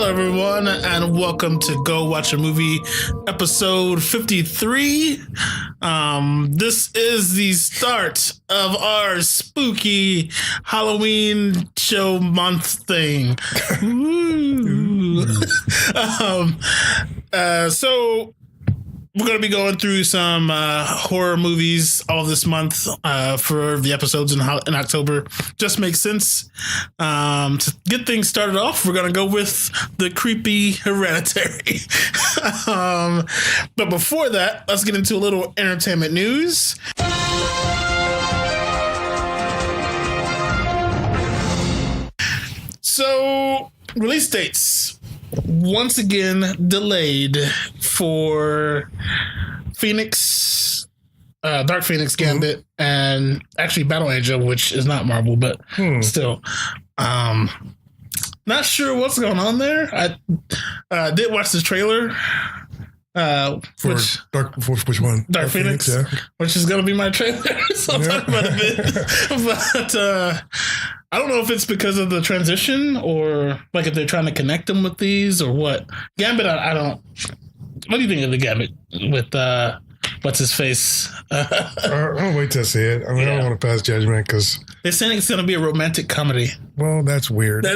everyone, and welcome to Go Watch a Movie, episode 53. This is the start of our spooky Halloween show month thing. So we're going to be going through some horror movies all this month for the episodes in October. Just makes sense. To get things started off, we're going to go with the creepy Hereditary. But before that, let's get into a little entertainment news. So, release dates. Once again delayed for Phoenix, Dark Phoenix Gambit, and actually Battle Angel, which is not Marvel, but still. Not sure what's going on there. I did watch the trailer. Which one? Dark Phoenix, yeah. Which is going to be my trailer, so I'll talk about it a bit. But I don't know if it's because of the transition or like if they're trying to connect them with these or what. Gambit, I don't. What do you think of the Gambit with what's his face? I'll wait to see it. I mean, I don't want to pass judgment because they're saying it's going to be a romantic comedy. Well, that's weird.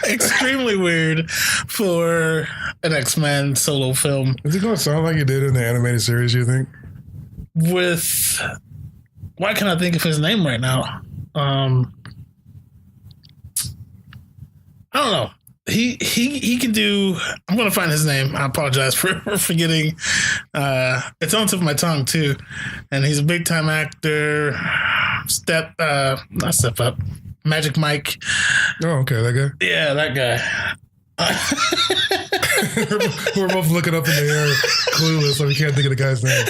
Extremely weird for an X-Men solo film. Is it going to sound like it did in the animated series, you think? With... Why can't I think of his name right now? I don't know. He can do... I'm going to find his name. I apologize for forgetting. It's on the tip of my tongue, too. And he's a big-time actor. Not Step Up. Magic Mike. Oh, okay, that guy. Yeah, that guy. We're both looking up in the air, clueless, so we can't think of the guy's name.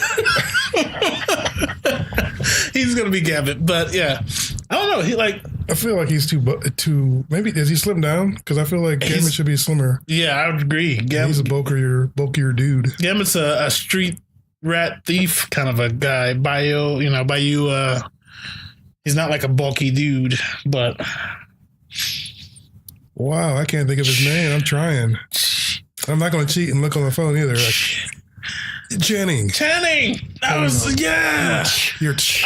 He's gonna be Gambit, but yeah, I don't know. I feel like he's too. Maybe has he slimmed down? Because I feel like Gambit should be slimmer. Yeah, I would agree. He's a bulkier dude. Gambit's a street rat thief kind of a guy. Bayou. He's not like a bulky dude, but... Wow, I can't think of his name. I'm trying. I'm not going to cheat and look on the phone either. Channing. That was, yeah.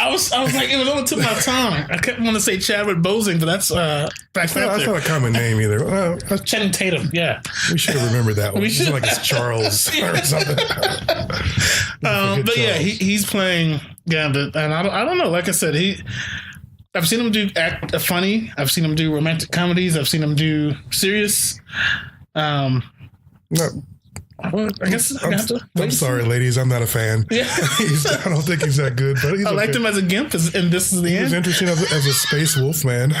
I was like, it was on the tip of my tongue. I kept wanting to say Chadwick Boseman, but that's Black Panther. That's not a common name either. Channing Tatum, yeah. We should have remembered that one. It's like it's Charles or something. But yeah, he's playing Gambit, and I don't know. Like I said, I've seen him do funny. I've seen him do romantic comedies. I've seen him do serious. No. I guess I'm sorry, ladies. I'm not a fan. Yeah. I don't think he's that good, but I liked him as a gimp, and this is the end. He was interesting as a space wolf man.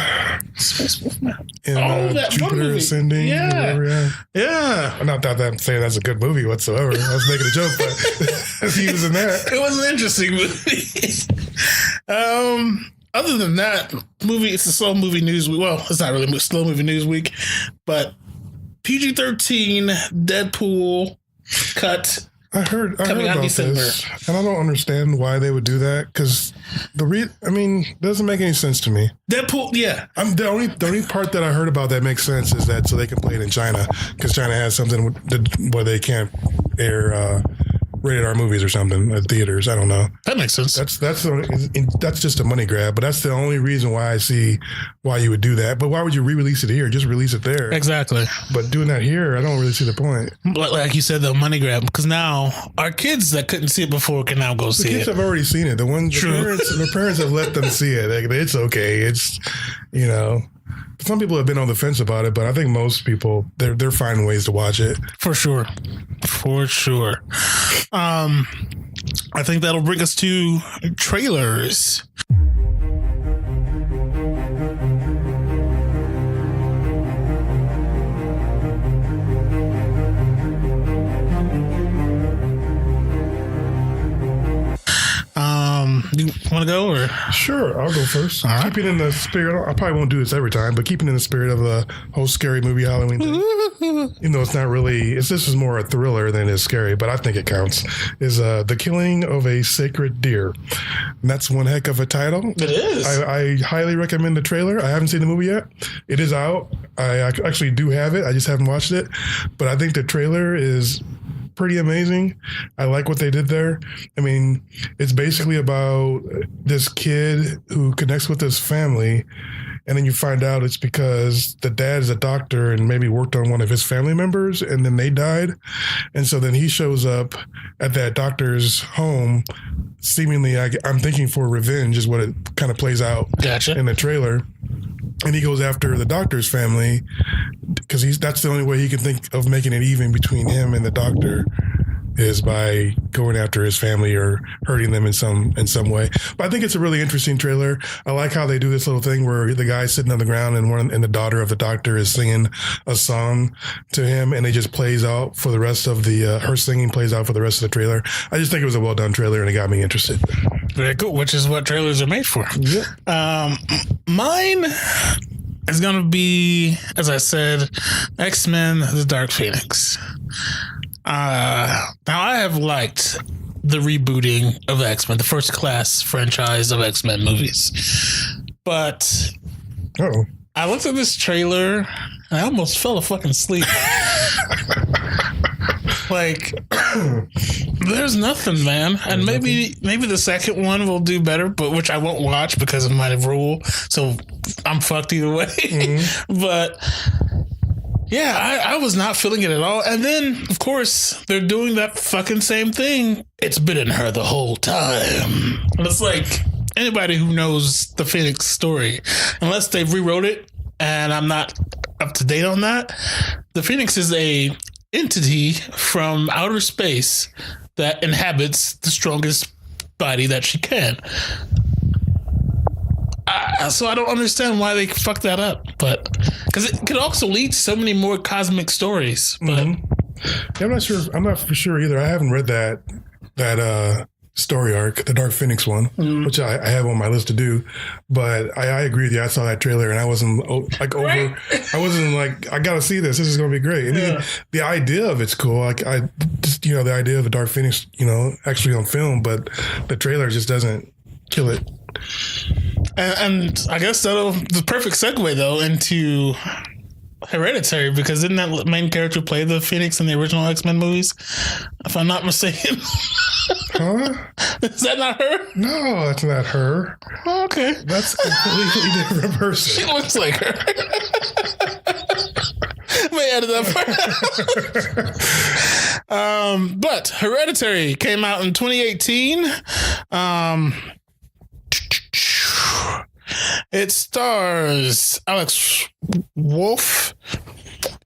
Space wolf man. In that Jupiter Ascending. Yeah. Not that I'm saying that's a good movie whatsoever. I was making a joke, but he was in that. It was an interesting movie. Other than that, it's a slow movie news week. Well, it's not really a slow movie news week, but PG-13 Deadpool cut. I heard about December. This, and I don't understand why they would do that because it doesn't make any sense to me. Deadpool, yeah. The only part that I heard about that makes sense is that so they can play it in China because China has something where they can't air rated R movies or something at theaters. I don't know. That makes sense. That's just a money grab, but that's the only reason why I see why you would do that. But why would you re-release it here? Just release it there. Exactly. But doing that here, I don't really see the point. Like you said, the money grab, because now our kids that couldn't see it before can now go see it. The kids have already seen it. The parents have let them see it. It's okay. It's, some people have been on the fence about it, but I think most people, they're finding ways to watch it. For sure. I think that'll bring us to trailers. You want to go or? Sure, I'll go first. Right. Keeping in the spirit, I probably won't do this every time, but keeping in the spirit of the whole scary movie Halloween thing, even though it's not really, this is more a thriller than it is scary, but I think it counts, is The Killing of a Sacred Deer. And that's one heck of a title. It is. I highly recommend the trailer. I haven't seen the movie yet. It is out. I actually do have it. I just haven't watched it. But I think the trailer is pretty amazing. I like what they did there. I mean, it's basically about this kid who connects with his family, and then you find out it's because the dad is a doctor and maybe worked on one of his family members, and then they died. And so then he shows up at that doctor's home, seemingly, I'm thinking for revenge is what it kind of plays out in the trailer. And he goes after the doctor's family because that's the only way he can think of making it even between him and the doctor is by going after his family or hurting them in some way. But I think it's a really interesting trailer. I like how they do this little thing where the guy's sitting on the ground and the daughter of the doctor is singing a song to him, and it just plays out for the rest of the her singing plays out for the rest of the trailer. I just think it was a well done trailer and it got me interested. Very cool, which is what trailers are made for. Yeah. Mine is going to be, as I said, X-Men: The Dark Phoenix. Now, I have liked the rebooting of X-Men, the First Class franchise of X-Men movies. But I looked at this trailer and I almost fell fucking asleep. Like, there's nothing, man. And maybe the second one will do better, but which I won't watch because of my rule. So I'm fucked either way. Mm-hmm. But yeah, I was not feeling it at all. And then, of course, they're doing that fucking same thing. It's been in her the whole time. And it's like, anybody who knows the Phoenix story, unless they've rewrote it, and I'm not up to date on that, the Phoenix is a entity from outer space that inhabits the strongest body that she can. So I don't understand why they fucked that up, but because it could also lead to so many more cosmic stories. But yeah, I'm not sure. I'm not for sure either. I haven't read that story arc, the Dark Phoenix one, which I have on my list to do. But I agree with you. I saw that trailer and I wasn't like over. Right? I wasn't like, I gotta see this. This is gonna be great. And the idea of it's cool. Like I just the idea of a Dark Phoenix, actually on film, but the trailer just doesn't kill it. And I guess the perfect segue though into Hereditary, because didn't that main character play the Phoenix in the original X-Men movies? If I'm not mistaken. Huh? Is that not her? No, that's not her. Oh, okay. That's a completely different person. She looks like her. May edit that part. But Hereditary came out in 2018. It stars Alex Wolff,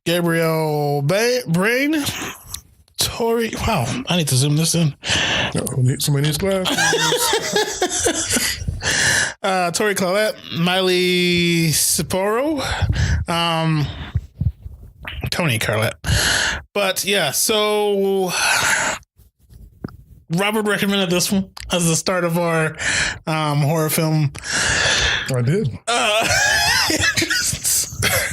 Gabriel Brain, Tori. Wow, I need to zoom this in. Somebody needs glasses. Tori Collette, Miley Cipro, Tony Collette. But yeah, so Robert recommended this one as the start of our horror film. I did.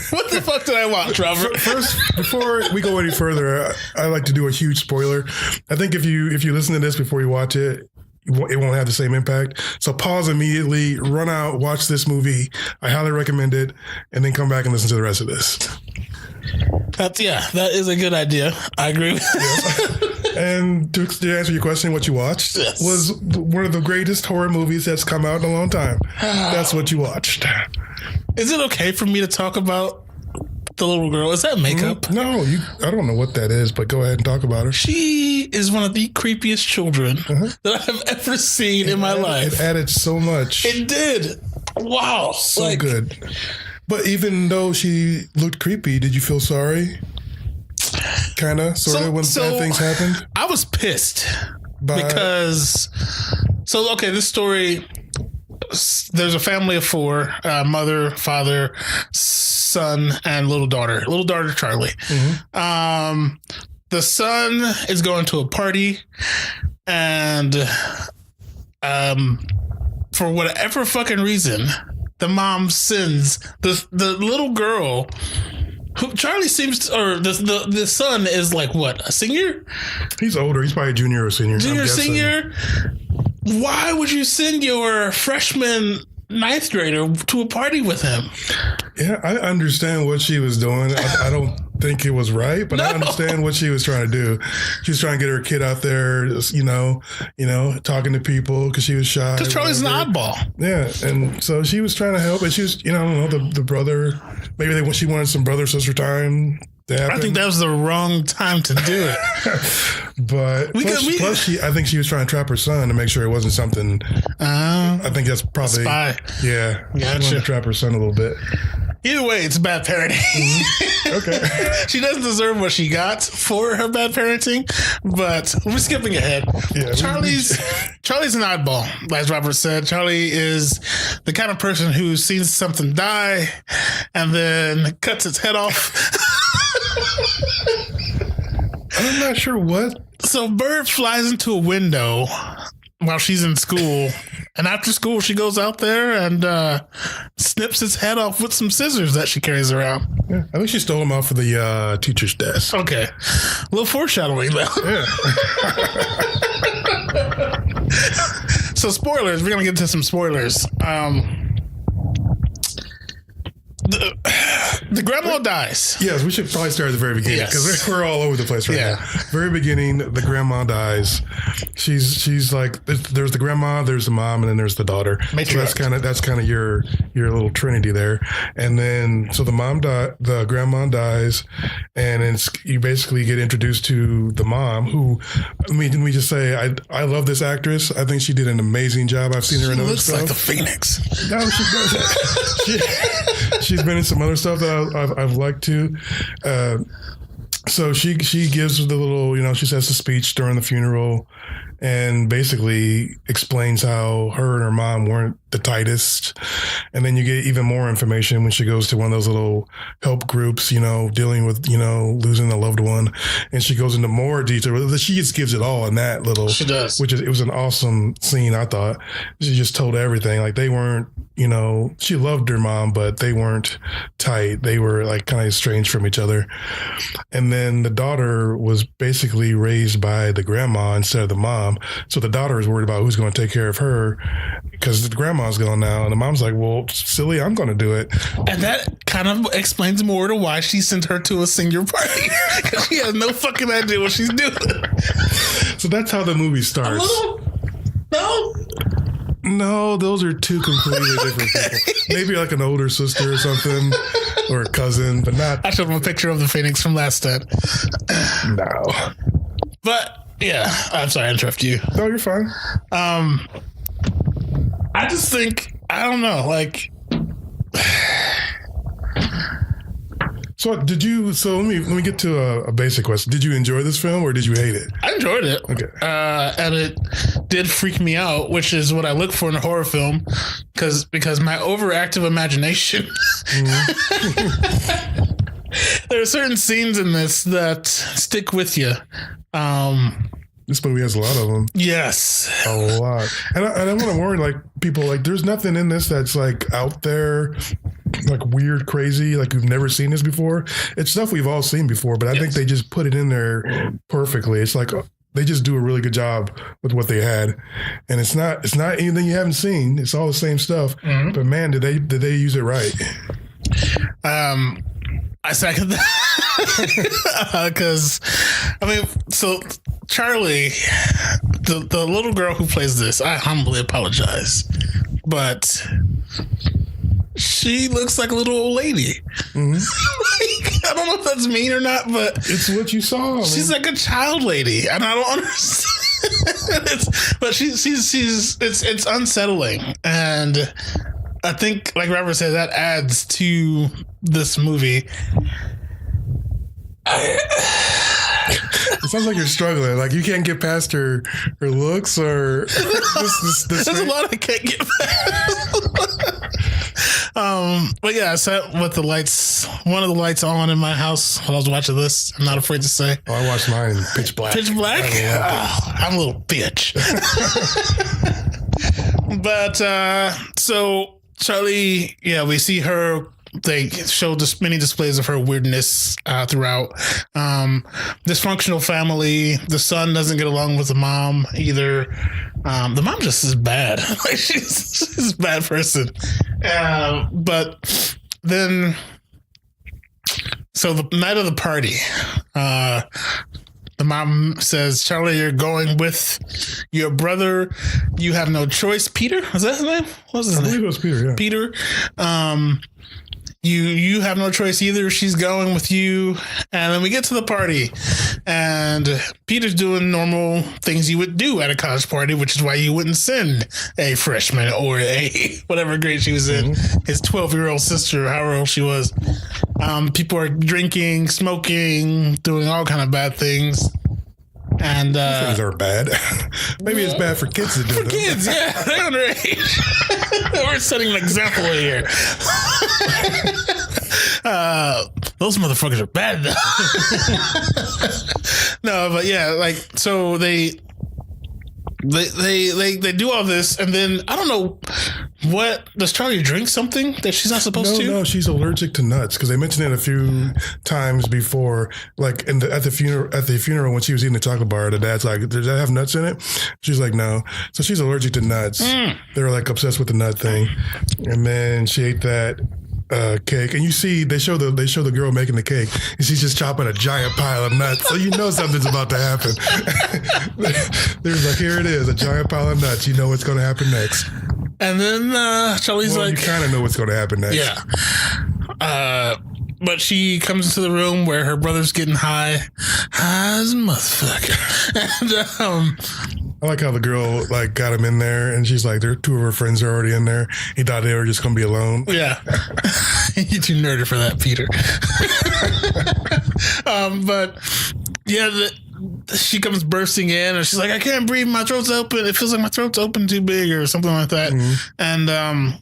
What the fuck did I watch, Robert? First, before we go any further, I like to do a huge spoiler. I think if you listen to this before you watch it, it won't have the same impact. So pause immediately, run out, watch this movie. I highly recommend it, and then come back and listen to the rest of this. That is a good idea. I agree with you. And to answer your question, what you watched was one of the greatest horror movies that's come out in a long time. That's what you watched. Is it okay for me to talk about the little girl? Is that makeup? No, I don't know what that is, but go ahead and talk about her. She is one of the creepiest children that I have ever seen in my life. It added so much. It did. Wow. So good. But even though she looked creepy, did you feel sorry? Kind of, sort of, when bad things happened? I was pissed because... this story... There's a family of four, mother, father, son, and little daughter. Little daughter, Charlie. Mm-hmm. The son is going to a party, and for whatever fucking reason, the mom sends the little girl who Charlie seems to, or the son is like what, a senior? He's older. He's probably a junior or senior. Senior. Why would you send your freshman ninth grader to a party with him? Yeah, I understand what she was doing. I don't think it was right, but I understand what she was trying to do. She was trying to get her kid out there, talking to people because she was shy. Because Charlie's an oddball. Yeah, and so she was trying to help, and she was, I don't know, the brother. Maybe she wanted some brother sister time. I think that was the wrong time to do it. But plus I think she was trying to trap her son to make sure it wasn't something. I think that's probably spy. Yeah, gotcha. She wanted to trap her son a little bit. Either way, it's bad parenting. Mm-hmm. Okay. She doesn't deserve what she got for her bad parenting, but we're skipping ahead. Yeah, Charlie's an oddball, as Robert said. Charlie is the kind of person who sees something die and then cuts its head off. I'm not sure what. So Bird flies into a window while she's in school, and after school she goes out there and snips his head off with some scissors that she carries around. Yeah, I think she stole them off of the teacher's desk. Okay, a little foreshadowing though. Yeah. So spoilers, we're gonna get to some spoilers. The grandma dies. Yes, we should probably start at the very beginning because we're all over the place right now. Very beginning, the grandma dies. She's like, there's the grandma, there's the mom, and then there's the daughter. Matriarch. So that's kind of your little trinity there. And then so the grandma dies, and you basically get introduced to the mom, who let me just say I love this actress. I think she did an amazing job. I've seen her in other stuff. She looks like the Phoenix. No, she does. She's been in some other stuff that I've liked too. So she gives the little, she says the speech during the funeral and basically explains how her and her mom weren't the tightest. And then you get even more information when she goes to one of those little help groups, dealing with, losing a loved one. And she goes into more detail. She just gives it all in that little. She does. It was an awesome scene, I thought. She just told everything. Like they weren't, she loved her mom, but they weren't tight. They were like kind of estranged from each other. And then the daughter was basically raised by the grandma instead of the mom. So the daughter is worried about who's going to take care of her because the grandma's gone now. And the mom's like, well, silly, I'm going to do it. And that kind of explains more to why she sent her to a senior party because she has no fucking idea what she's doing. So that's how the movie starts. No, those are two completely different people. Maybe like an older sister or something, or a cousin, but not. I showed him a picture of the Phoenix from last time. No. But yeah, I'm sorry I interrupt you. No, you're fine. I just think, I don't know, like. So let me get to a basic question. Did you enjoy this film or did you hate it? I enjoyed it. Okay. And it did freak me out, which is what I look for in a horror film because my overactive imagination. Mm-hmm. There are certain scenes in this that stick with you. This movie has a lot of them. Yes. A lot. And I want to warn people, there's nothing in this that's out there, weird, crazy, you've never seen this before. It's stuff we've all seen before, but I think they just put it in there perfectly. It's they just do a really good job with what they had. And it's not anything you haven't seen. It's all the same stuff. Mm-hmm. But man, did they use it right. I second that because so Charlie, the little girl who plays this, I humbly apologize, but she looks like a little old lady. Mm-hmm. I don't know if that's mean or not, but it's what you saw. She's like a child lady, and I don't understand. It's unsettling, and I think, like Robert said, that adds to this movie. It sounds like you're struggling. You can't get past her looks or this There's a lot I can't get past. But yeah, I sat with one of the lights on in my house while I was watching this. I'm not afraid to say. Oh, I watched mine in pitch black. Pitch black? I'm a little bitch. But so Charlie, we see her. They show just many displays of her weirdness throughout. Dysfunctional family. The son doesn't get along with the mom either. The mom just is bad. Like she's a bad person. But then, so the night of the party, the mom says, Charlie, you're going with your brother. You have no choice. Peter? Was that his name? What was his name? I believe it was Peter, yeah. Peter. You have no choice either. She's going with you. And then we get to the party. And Peter's doing normal things you would do at a college party, which is why you wouldn't send a freshman or a whatever grade she was in, his 12-year-old sister, however old she was. People are drinking, smoking, doing all kind of bad things. And things are bad. Maybe it's bad for kids to do. For kids, yeah, they're underage. We're setting an example here. Those motherfuckers are bad though. No, but yeah, like so they do all this, and then I don't know what does Charlie drink something that she's not supposed to? No, she's allergic to nuts because they mentioned it a few times before, like at the funeral when she was eating the chocolate bar. The dad's like, "Does that have nuts in it?" She's like, "No." So she's allergic to nuts. They were like obsessed with the nut thing, and then she ate that cake, and you see they show the girl making the cake, and she's just chopping a giant pile of nuts. So you know something's about to happen. There's like, here it is, a giant pile of nuts. You know what's going to happen next. And then Charlie's like, you kind of know what's going to happen next. Yeah. But she comes into the room where her brother's getting high as a motherfucker. And I like how the girl like got him in there, and she's like, two of her friends are already in there. He thought they were just gonna be alone. Yeah, you're too nerdy for that, Peter. But yeah, she comes bursting in, and she's like, "I can't breathe. My throat's open. It feels like my throat's open too big, or something like that." And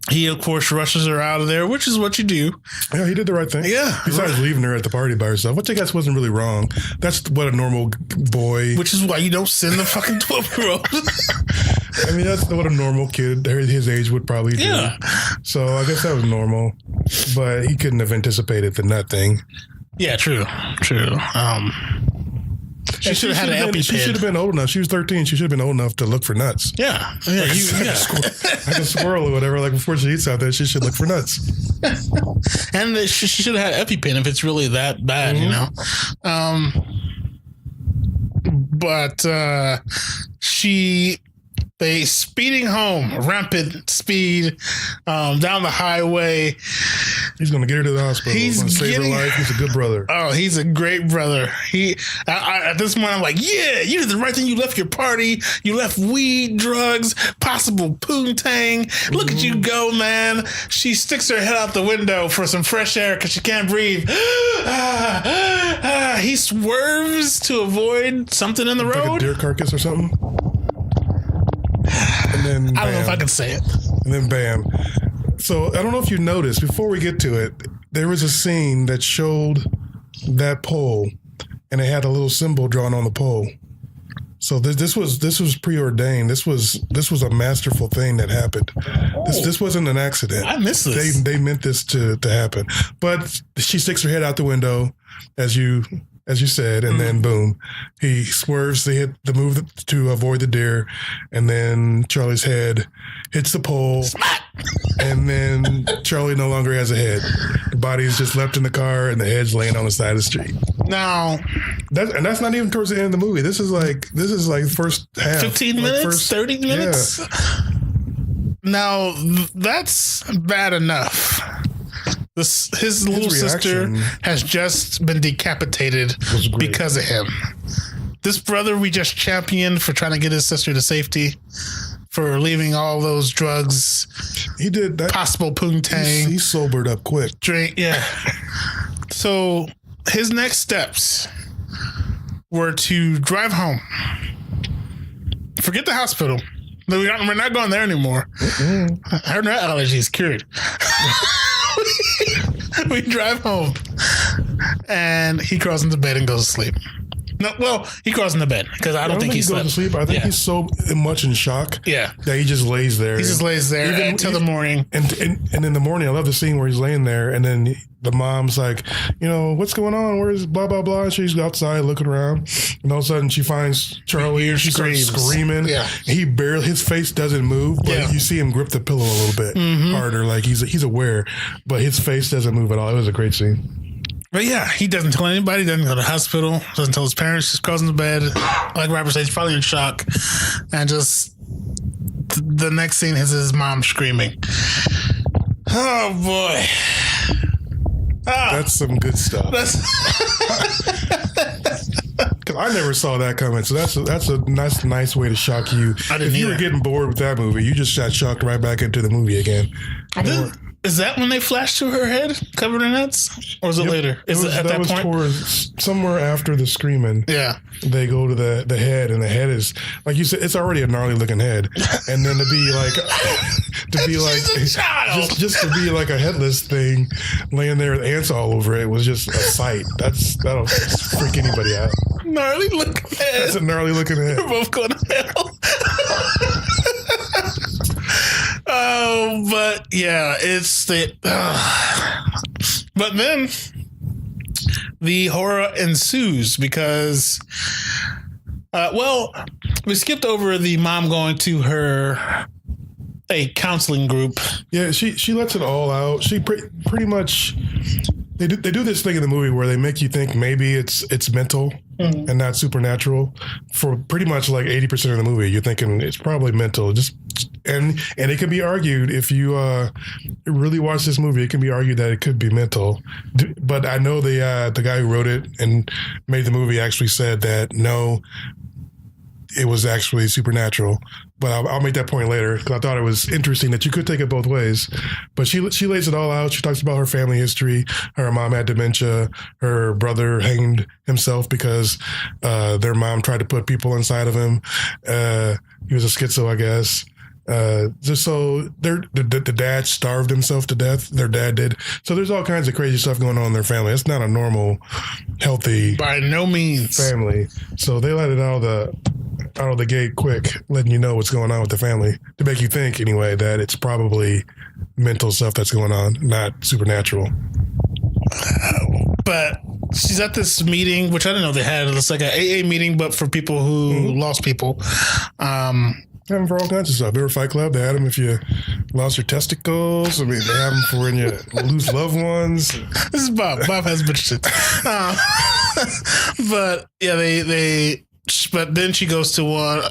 he, of course, rushes her out of there, which is what you do. Yeah, he did the right thing. Yeah. Besides leaving her at the party by herself, which I guess wasn't really wrong. That's what a normal boy... Which is why you don't send the fucking 12-year-old. I mean, that's what a normal kid his age would probably do. Yeah. So I guess that was normal. But he couldn't have anticipated the nut thing. Yeah, true. She should have had an EpiPen. She should have been old enough. She was 13. She should have been old enough to look for nuts. Yeah. Like a squirrel or whatever. Like before she eats out there, she should look for nuts. And she should have had an EpiPen if it's really that bad, you know. But they speeding home, rampant speed down the highway. He's going to get her to the hospital. He's going to save her life. He's a good brother. Oh, he's a great brother. At this point, I'm like, yeah, you did the right thing. You left your party. You left weed, drugs, possible poontang. Look at you go, man. She sticks her head out the window for some fresh air because she can't breathe. He swerves to avoid something in the road. Like a deer carcass or something. And then bam. I don't know if I can say it. And then bam. So I don't know if you noticed, before we get to it, there was a scene that showed that pole, and it had a little symbol drawn on the pole. So this was preordained. This was a masterful thing that happened. This wasn't an accident. I missed this. They meant this to happen. But she sticks her head out the window, as you said, and then boom, he swerves to hit the move to avoid the deer, and then Charlie's head hits the pole, and then Charlie no longer has a head. The body is just left in the car, and the head's laying on the side of the street. Now, that's not even towards the end of the movie. This is like first half, 15 minutes, 30 minutes. Yeah. Now that's bad enough. His little sister has just been decapitated because of him. This brother we just championed for trying to get his sister to safety, for leaving all those drugs. He did that. Possible poontang. He sobered up quick. Drink, yeah. So his next steps were to drive home. Forget the hospital. We're not going there anymore. Her nut allergy is cured. We drive home, and he crawls into bed and goes to sleep. No, well, he crawls in the bed because I don't think he goes to sleep. I think he's so much in shock. Yeah, that he just lays there. He just lays there until the morning. And in the morning, I love the scene where he's laying there, and then the mom's like, what's going on? Where's blah blah blah? And she's outside looking around, and all of a sudden she finds Charlie, and she starts screaming. Yeah, his face doesn't move, but you see him grip the pillow a little bit harder, like he's aware, but his face doesn't move at all. It was a great scene. But yeah, he doesn't tell anybody, doesn't go to the hospital, doesn't tell his parents, just crawls in the bed. Like Robert said, he's probably in shock. And just the next scene is his mom screaming. Oh boy. That's some good stuff. Because I never saw that coming. So that's a nice way to shock you. If you were getting bored with that movie, you just got shocked right back into the movie again. Is that when they flash to her head covered in nuts? Or is it later? Is it at that point? Towards somewhere after the screaming. Yeah. They go to the head, and the head is, like you said, it's already a gnarly looking head. And then to be like just to be like a headless thing laying there with ants all over it was just a sight. That'll freak anybody out. Gnarly looking head. That's a gnarly looking head. We're both going to hell. Oh, but yeah, it's the. But then the horror ensues because, we skipped over the mom going to a counseling group. Yeah, she lets it all out. She pretty much. They do this thing in the movie where they make you think maybe it's mental and not supernatural. For pretty much like 80% of the movie, you're thinking it's probably mental. And it can be argued if you really watch this movie, it can be argued that it could be mental. But I know the guy who wrote it and made the movie actually said that no, it was actually supernatural. But I'll make that point later because I thought it was interesting that you could take it both ways. But she lays it all out. She talks about her family history. Her mom had dementia. Her brother hanged himself because their mom tried to put people inside of him. He was a schizo, I guess. Just so the dad starved himself to death. Their dad did. So there's all kinds of crazy stuff going on in their family. It's not a normal, healthy, by no means, family. So they let it out of the gate quick, letting you know what's going on with the family to make you think anyway that it's probably mental stuff that's going on, not supernatural. But she's at this meeting, which I didn't know they had. It's like an AA meeting, but for people who lost people. They have them for all kinds of stuff. They were Fight Club. They had them if you lost your testicles. I mean, they have them for when you lose loved ones. This is Bob. Bob has bitch shit. But yeah, but then she goes to one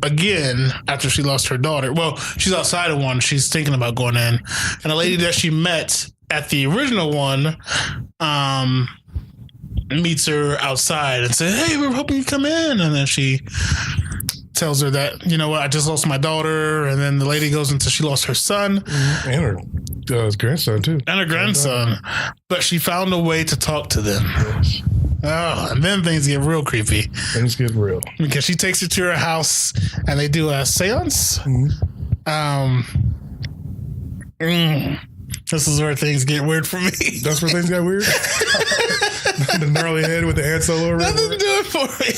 again after she lost her daughter. Well, she's outside of one. She's thinking about going in. And a lady that she met at the original one meets her outside and says, "Hey, we were hoping you'd come in." And then she tells her that, you know what, I just lost my daughter. And then the lady goes until she lost her son. And her grandson, too. And her grandson. But she found a way to talk to them. Yes. Oh, and then things get real creepy. Things get real. Because she takes her to her house and they do a seance. This is where things get weird for me. That's where things got weird? The gnarly head with the ants all over it. Nothing to do it for me.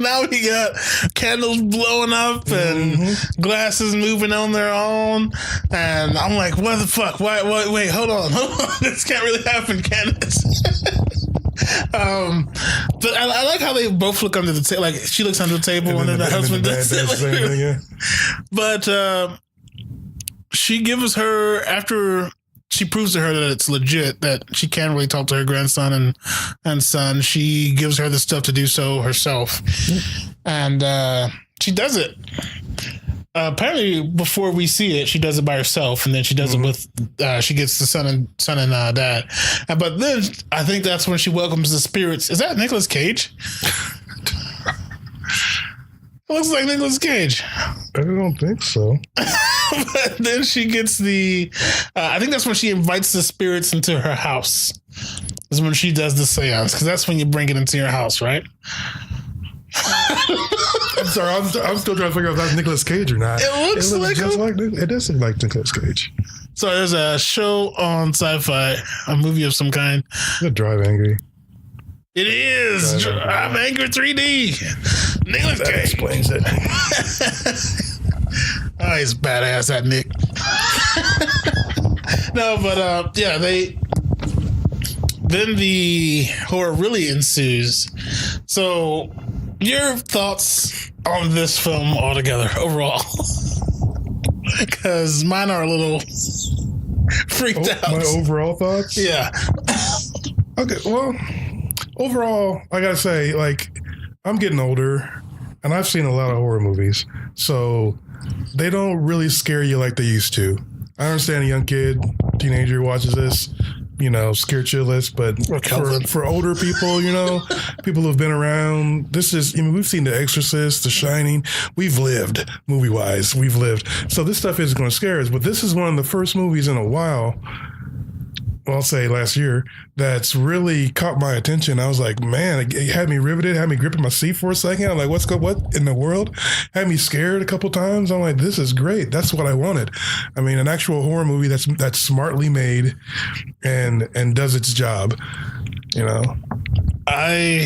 Now we got candles blowing up and glasses moving on their own. And I'm like, what the fuck? Wait, hold on. This can't really happen, can it? But I like how they both look under the table. Like, she looks under the table and then the husband does it. But she gives her, after she proves to her that it's legit, that she can really talk to her grandson and son, she gives her the stuff to do so herself. And she does it. Apparently, before we see it, she does it by herself, and then she does it with, she gets the son and dad. But then I think that's when she welcomes the spirits. Is that Nicolas Cage? It looks like Nicolas Cage. I don't think so. But then she gets I think that's when she invites the spirits into her house. Is when she does the seance, because that's when you bring it into your house, right? I'm sorry, I'm still trying to figure out if that's Nicolas Cage or not. It looks like it does look like Nicolas Cage. So there's a show on Sci-Fi, a movie of some kind. The Drive Angry. It is. I'm Anchor 3D. Nicholas Cage explains it. Oh, he's badass, that Nick. No, but yeah, then the horror really ensues. So, your thoughts on this film altogether, overall? Because mine are a little freaked out. My overall thoughts? Yeah. Okay, well, overall, I gotta say, like, I'm getting older, and I've seen a lot of horror movies, so they don't really scare you like they used to. I understand a young kid, teenager watches this, scared shitless, but for older people, people who've been around, this is, we've seen The Exorcist, The Shining, we've lived, movie-wise, we've lived. So this stuff isn't going to scare us, but this is one of the first movies in a while, well, I'll say last year, that's really caught my attention. I was like, man, it had me riveted, had me gripping my seat for a second. I'm like, what in the world? Had me scared a couple times. I'm like, this is great. That's what I wanted. I mean, an actual horror movie that's smartly made and does its job, I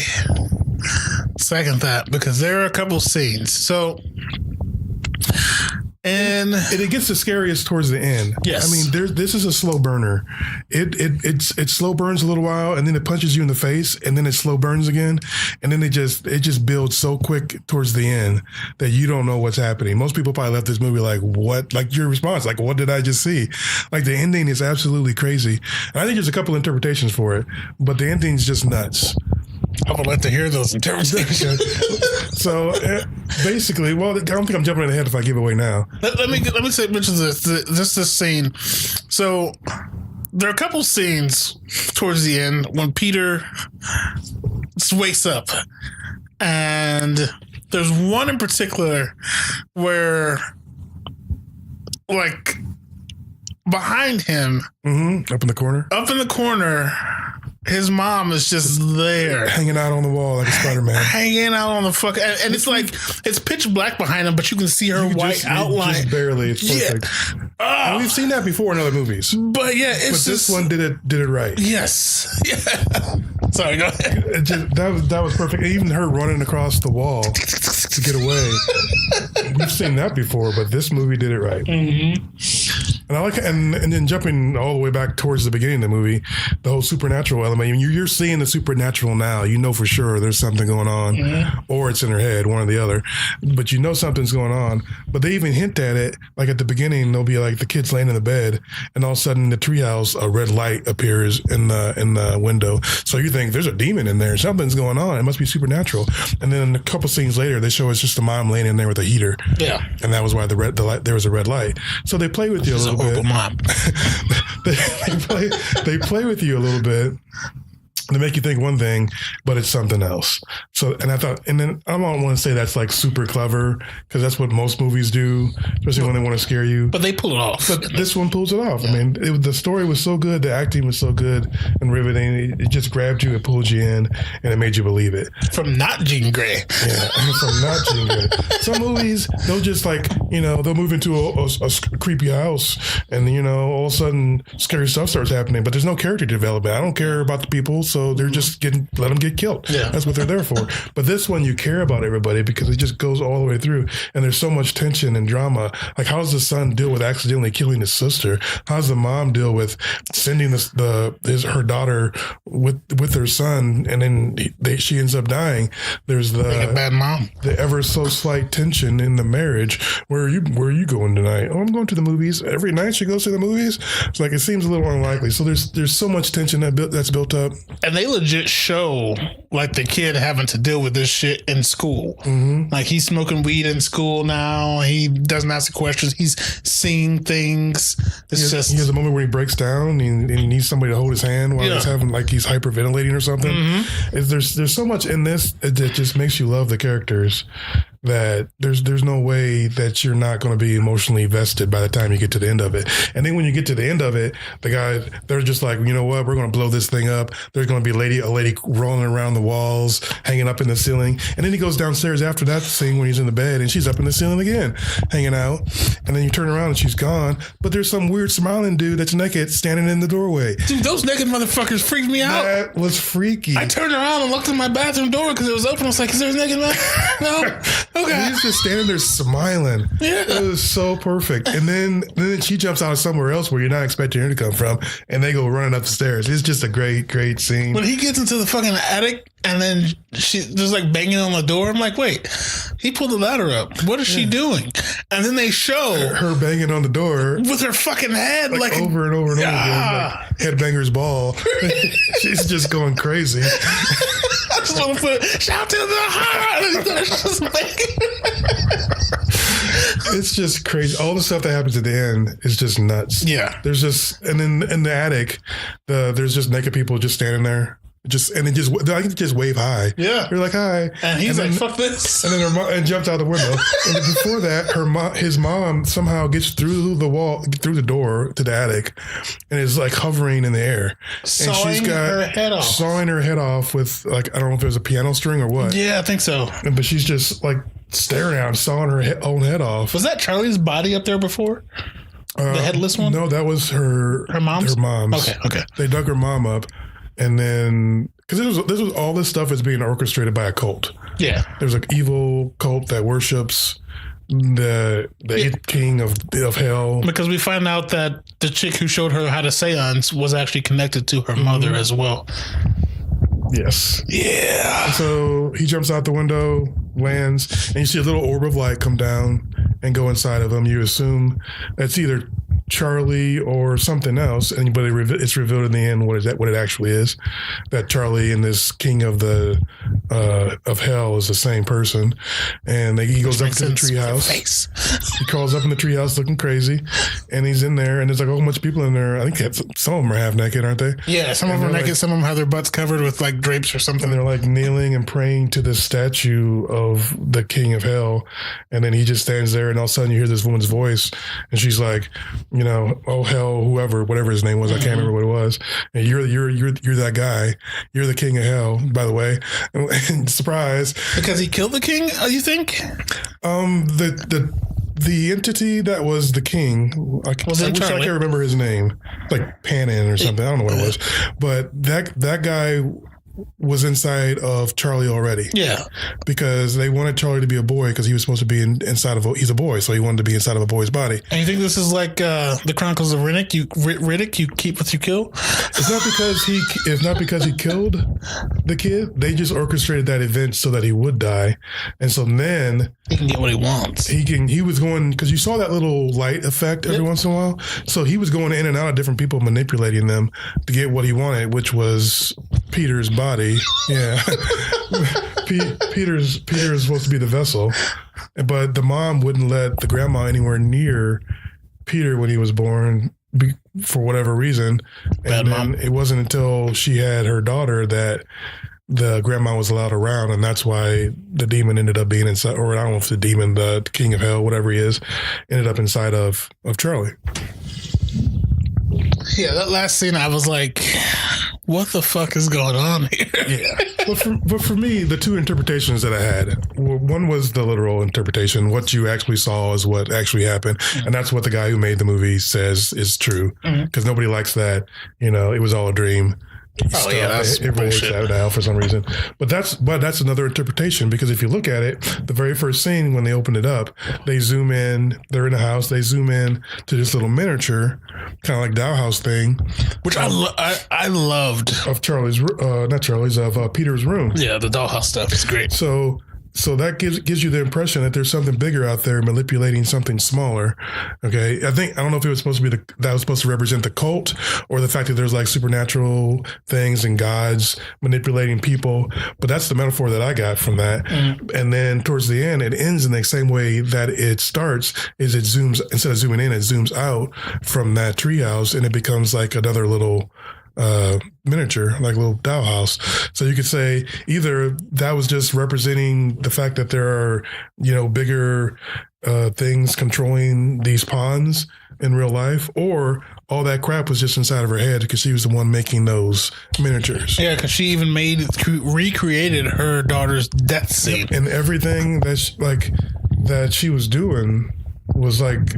second that because there are a couple scenes. So... And it gets the scariest towards the end. Yes. I mean, this is a slow burner. It slow burns a little while, and then it punches you in the face, and then it slow burns again, and then it just builds so quick towards the end that you don't know what's happening. Most people probably left this movie like, what? Like your response, like, what did I just see? Like the ending is absolutely crazy. And I think there's a couple interpretations for it, but the ending's just nuts. I would like to hear those interpretations. So basically, well, I don't think I'm jumping ahead if I give away now. Let me mention this scene. So there are a couple scenes towards the end when Peter wakes up, and there's one in particular where, like, behind him, up in the corner. His mom is just there. Hanging out on the wall like a Spider-Man. Hanging out on the fuck. And it's like, it's pitch black behind him, but you can see her white outline. Just barely. It's perfect. Yeah. We've seen that before in other movies. But yeah, it's this one did it right. Yes. Yeah. Sorry, go ahead. That was perfect. Even her running across the wall to get away. We've seen that before, but this movie did it right. Mm-hmm. And I like, and then jumping all the way back towards the beginning of the movie, the whole supernatural element. I mean, you're seeing the supernatural now. You know for sure there's something going on, or it's in her head, one or the other. But you know something's going on. But they even hint at it. Like at the beginning, they'll be like the kids laying in the bed, and all of a sudden in the treehouse, a red light appears in the window. So you think there's a demon in there. Something's going on. It must be supernatural. And then a couple scenes later, they show it's just the mom laying in there with a heater. Yeah, and that was why there was a red light. So they play with you a little bit. Mom. they play with you a little bit. They make you think one thing, but it's something else. So, and I thought, and then I don't want to say that's like super clever because that's what most movies do, especially when they want to scare you. But they pull it off. But this one pulls it off. I mean, the story was so good, the acting was so good and riveting. It just grabbed you, it pulled you in, and it made you believe it. From not Jean Grey. Yeah, from not Jean Grey. Some movies, they'll just like, they'll move into a creepy house and, all of a sudden scary stuff starts happening, but there's no character development. I don't care about the people. So they're just let them get killed. Yeah. That's what they're there for. But this one, you care about everybody because it just goes all the way through. And there's so much tension and drama. Like, how does the son deal with accidentally killing his sister? How does the mom deal with sending her daughter with her son, and then she ends up dying? There's like a bad mom. The ever so slight tension in the marriage. Where are you going tonight? Oh, I'm going to the movies. Every night she goes to the movies. It's like, it seems a little unlikely. So there's so much tension that's built up. And they legit show like the kid having to deal with this shit in school. Mm-hmm. Like, he's smoking weed in school now. He doesn't ask the questions. He's seeing things. He has a moment where he breaks down and he needs somebody to hold his hand while he's having, like, he's hyperventilating or something. Mm-hmm. There's so much in this that just makes you love the characters. that there's no way that you're not going to be emotionally vested by the time you get to the end of it. And then when you get to the end of it, the guy, they're just like, you know what, we're going to blow this thing up. There's going to be a lady rolling around the walls, hanging up in the ceiling. And then he goes downstairs after that scene when he's in the bed and she's up in the ceiling again, hanging out. And then you turn around and she's gone. But there's some weird smiling dude that's naked standing in the doorway. Dude, those naked motherfuckers freaked me out. That was freaky. I turned around and looked at my bathroom door because it was open. I was like, is there a naked man? No? Okay. He's just standing there smiling. Yeah. It was so perfect. And then she jumps out of somewhere else where you're not expecting her to come from, and they go running up the stairs. It's just a great, great scene. When he gets into the fucking attic and then she's just like banging on the door, I'm like, wait, he pulled the ladder up. What is she doing? And then they show her banging on the door with her fucking head like over and over and over again, like headbanger's ball. She's just going crazy. I just want to put shout to the heart. It's just crazy. All the stuff that happens at the end is just nuts. Yeah. There's just, and then in the attic, there's just naked people just standing there. I can just wave hi. Yeah. You're like, hi. And he's like, fuck this. And then her mom and jumps out the window. And then before that, his mom somehow gets through the door to the attic and is like hovering in the air. Sawing her head off with, like, I don't know if it was a piano string or what. Yeah, I think so. But she's just like staring at him, sawing her own head off. Was that Charlie's body up there before? The headless one? No, that was her mom's. Her mom's. Okay. They dug her mom up. And then, because all this stuff is being orchestrated by a cult. Yeah, there's an evil cult that worships the king of hell. Because we find out that the chick who showed her how to seance was actually connected to her mother as well. Yes. Yeah. So he jumps out the window, lands, and you see a little orb of light come down and go inside of him. You assume that's either Charlie or something else, but it's revealed in the end what it actually is. That Charlie and this king of hell is the same person, and he goes up to the treehouse. He crawls up in the treehouse looking crazy, and he's in there, and there's like a whole bunch of people in there. I think some of them are half naked, aren't they? Yeah, some of them are naked. Some of them have their butts covered with like drapes or something. And they're like kneeling and praying to the statue of the king of hell, and then he just stands there, and all of a sudden you hear this woman's voice, and she's like, you know, oh hell, whatever his name was, I can't remember what it was. And you're that guy. You're the king of hell, by the way. And surprise, because he killed the king. You think? The entity that was the king, I wish I could remember his name, like Panin or something. I don't know what it was, but that guy was inside of Charlie already. Yeah. Because they wanted Charlie to be a boy because he was supposed to be inside of he's a boy, so he wanted to be inside of a boy's body. And you think this is like the Chronicles of Riddick? You keep what you kill? It's not because he killed the kid. They just orchestrated that event so that he would die. And so then he can get what he wants. He was going, because you saw that little light effect every once in a while. So he was going in and out of different people, manipulating them to get what he wanted, which was Peter's body. Yeah. Peter is supposed to be the vessel, but the mom wouldn't let the grandma anywhere near Peter when he was born for whatever reason. And then it wasn't until she had her daughter that the grandma was allowed around, and that's why the demon ended up being inside, or I don't know if the demon, the king of hell, whatever he is, ended up inside of Charlie. Yeah, that last scene, I was like, what the fuck is going on here? Yeah. But for me, the two interpretations that I had, one was the literal interpretation. What you actually saw is what actually happened. Mm-hmm. And that's what the guy who made the movie says is true. Because nobody likes that, it was all a dream. Yeah, that's bullshit. Out of hell for some reason. But that's another interpretation, because if you look at it, the very first scene when they open it up, they zoom in. They're in a house. They zoom in to this little miniature, kind of like dollhouse thing, which I loved of Charlie's, not Charlie's, of Peter's room. Yeah, the dollhouse stuff is great. So that gives you the impression that there's something bigger out there manipulating something smaller. Okay. I don't know if it was supposed to be that was supposed to represent the cult, or the fact that there's like supernatural things and gods manipulating people, but that's the metaphor that I got from that. And then towards the end, it ends in the same way that it starts, is it zooms, instead of zooming in, it zooms out from that treehouse, and it becomes like another little miniature, like a little dollhouse. So you could say either that was just representing the fact that there are, bigger things controlling these pawns in real life, or all that crap was just inside of her head because she was the one making those miniatures. Yeah, because she even recreated her daughter's death scene. And everything that she was doing was like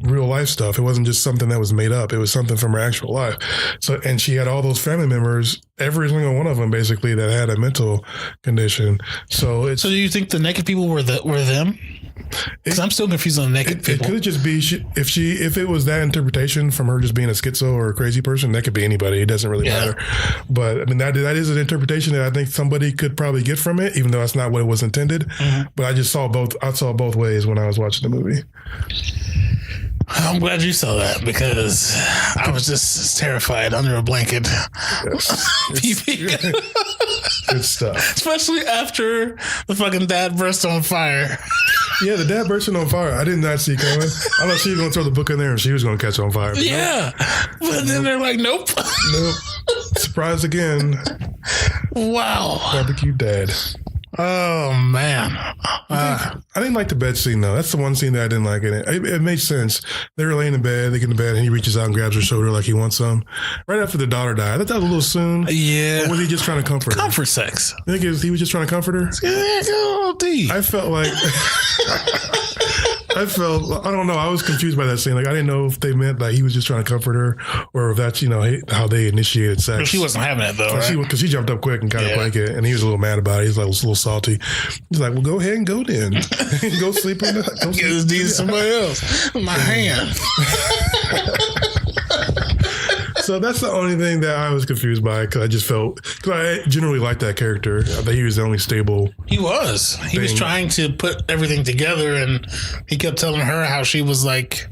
real life stuff. It wasn't just something that was made up. It was something from her actual life. So, and she had all those family members, every single one of them basically, that had a mental condition. So do you think the naked people were them? Because I'm still confused on naked people. It could just be if it was that interpretation from her just being a schizo or a crazy person, that could be anybody. It doesn't really matter. But I mean, that is an interpretation that I think somebody could probably get from it, even though that's not what it was intended. Mm-hmm. But I saw both ways when I was watching the movie. I'm glad you saw that because I was just terrified under a blanket. Good stuff. Especially after the fucking dad burst on fire. Yeah, the dad bursting on fire. I did not see coming. I thought she was going to throw the book in there and she was going to catch on fire. But then they're like, nope. Surprise again. Wow. Barbecue dad. Oh, man. I didn't like the bed scene, though. That's the one scene that I didn't like in it. It made sense. They were laying in bed, they get in bed, and he reaches out and grabs her shoulder like he wants some. Right after the daughter died. I thought that was a little soon. Yeah. Or was he just trying to comfort her? Comfort sex. I think he was just trying to comfort her? Yeah, I felt like... I don't know. I was confused by that scene. Like, I didn't know if they meant that he was just trying to comfort her or if that's, how they initiated sex. But she wasn't having it, though, right? Because she jumped up quick and got a blanket, and he was a little mad about it. He's like a little salty. He's like, well, go ahead and go then. Go sleep on the... Get his deed to somebody else. My hand. So that's the only thing that I was confused by because I just felt... Because I generally liked that character. I thought he was the only stable... He was. He was trying to put everything together, and he kept telling her how she was like...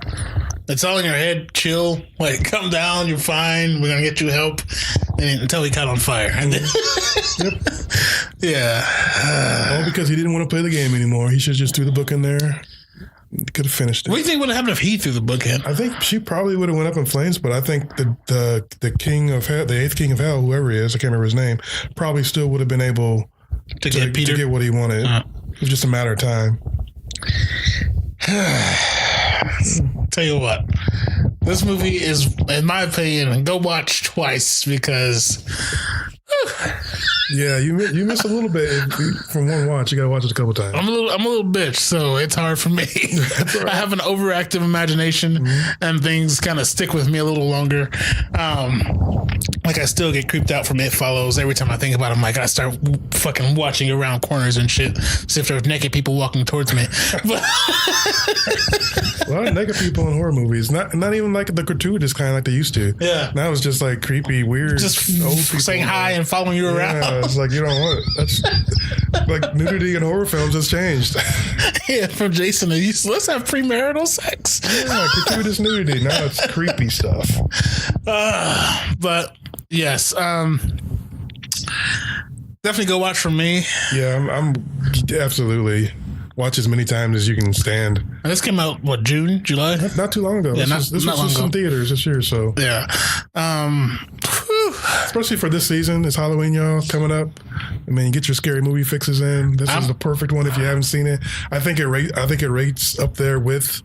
It's all in your head. Chill. Like, come down. You're fine. We're going to get you help. And until he caught on fire. Yep. Yeah. All because he didn't want to play the game anymore. He should just threw the book in there. Could have finished it. What do you think would have happened if he threw the book in? I think she probably would have went up in flames, but I think the king of hell, the eighth king of hell, whoever he is, I can't remember his name, probably still would have been able to get what he wanted. It was just a matter of time. Tell you what, this movie is, in my opinion, go watch twice because... Yeah, you miss a little bit from one watch. You got to watch it a couple times. I'm a little bitch, so it's hard for me. Right. I have an overactive imagination, and things kind of stick with me a little longer. Like I still get creeped out from It Follows every time I think about it. I'm like, I start fucking watching around corners and shit, see if there's naked people walking towards me. A lot of naked people in horror movies, not even like the gratuitous kind like they used to. Yeah, now it's just like creepy, weird, just old people saying hi and following you around. Yeah, it's like, you don't want it. That's like nudity in horror films has changed. Yeah, from Jason to let's have premarital sex. Yeah, gratuitous nudity. Now it's creepy stuff. But yes, definitely go watch from me. Yeah, I'm absolutely. Watch as many times as you can stand. And this came out, June, July? Not too long ago. Yeah, this was just in theaters this year, so. Yeah. Especially for this season. It's Halloween, y'all, coming up. I mean, get your scary movie fixes in. This is the perfect one if you haven't seen it. I think it rates up there with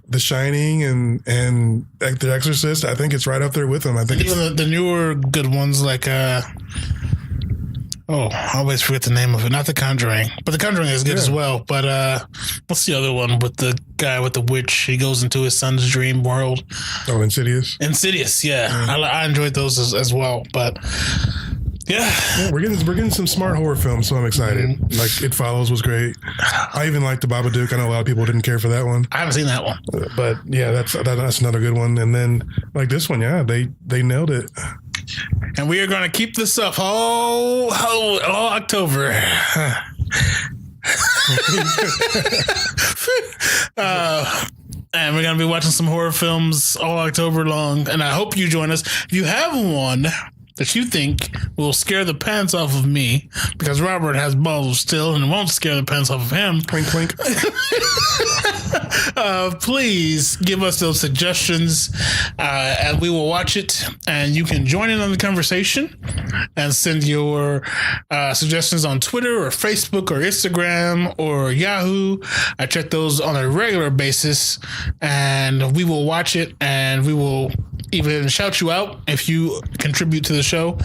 The Shining and The Exorcist. I think it's right up there with them. I think even the newer good ones like... I always forget the name of it. Not The Conjuring. But The Conjuring is good as well. But what's the other one with the guy with the witch? He goes into his son's dream world. Oh, Insidious? Insidious, yeah. I enjoyed those as well. But, yeah. We're getting some smart horror films, so I'm excited. Like, It Follows was great. I even liked The Babadook. I know a lot of people didn't care for that one. I haven't seen that one. But, yeah, that's another good one. And then, like this one, they nailed it. And we are going to keep this up all October. And we're going to be watching some horror films all October long. And I hope you join us. If you have one that you think will scare the pants off of me, because Robert has balls still and it won't scare the pants off of him. Clink, clink. Please give us those suggestions, and we will watch it, and you can join in on the conversation and send your suggestions on Twitter or Facebook or Instagram or Yahoo. I check those on a regular basis, and we will watch it, and we will even shout you out if you contribute to the show.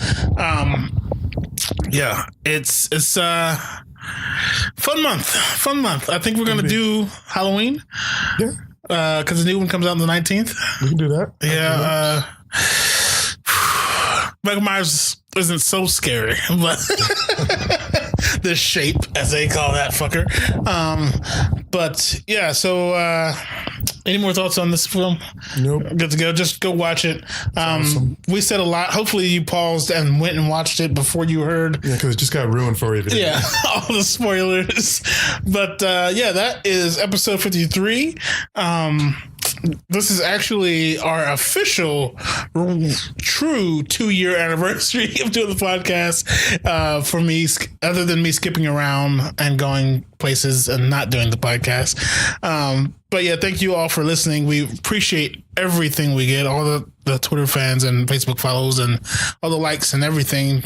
Yeah, it's fun month. I think we're gonna do Halloween. Yeah, because the new one comes out on the 19th. We can do that. Yeah. Michael Myers isn't so scary, but the shape, as they call that fucker. But yeah, so any more thoughts on this film? Nope. Good to go. Just go watch it. Awesome. We said a lot. Hopefully you paused and went and watched it before you heard. Yeah, because it just got ruined for you. Yeah, all the spoilers. But yeah, that is episode 53. This is actually our official true 2-year anniversary of doing the podcast for me, other than me skipping around and going places and not doing the podcast. But yeah, thank you all for listening. We appreciate everything we get, all the Twitter fans and Facebook follows and all the likes and everything.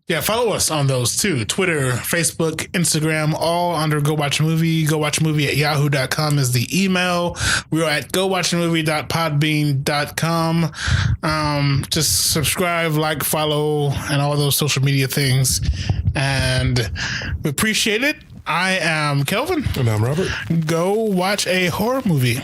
Yeah, follow us on those too. Twitter, Facebook, Instagram, all under Go Watch a Movie. Go Watch a Movie at yahoo.com is the email. We are at gowatchamovie.podbean.com. Just subscribe, like, follow, and all those social media things. And we appreciate it. I am Kelvin. And I'm Robert. Go watch a horror movie.